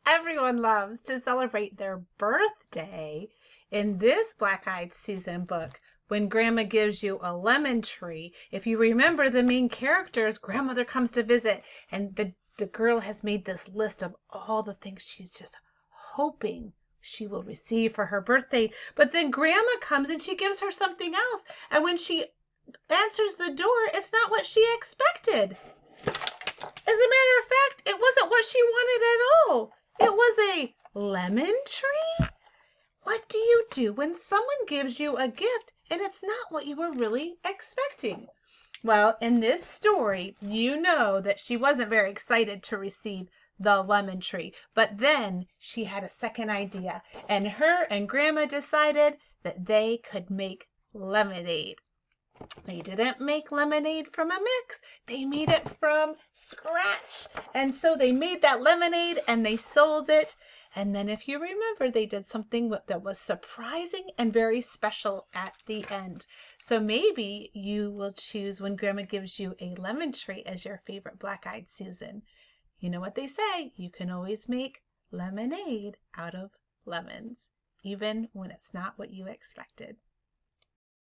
everyone loves to celebrate their birthday. In this Black-Eyed Susan book, when Grandma gives you a lemon tree, if you remember the main characters, grandmother comes to visit, and the girl has made this list of all the things she's just hoping she will receive for her birthday. But then grandma comes and she gives her something else. And when she answers the door, it's not what she expected. As a matter of fact, it wasn't what she wanted at all. It was a lemon tree. What do you do when someone gives you a gift and it's not what you were really expecting? Well, in this story, you know that she wasn't very excited to receive the lemon tree, but then she had a second idea, and her and Grandma decided that they could make lemonade. They didn't make lemonade from a mix. They made it from scratch. And so they made that lemonade and they sold it. And then if you remember, they did something that was surprising and very special at the end. So maybe you will choose, when Grandma gives you a lemon tree as your favorite Black-Eyed Susan. You know what they say, you can always make lemonade out of lemons, even when it's not what you expected.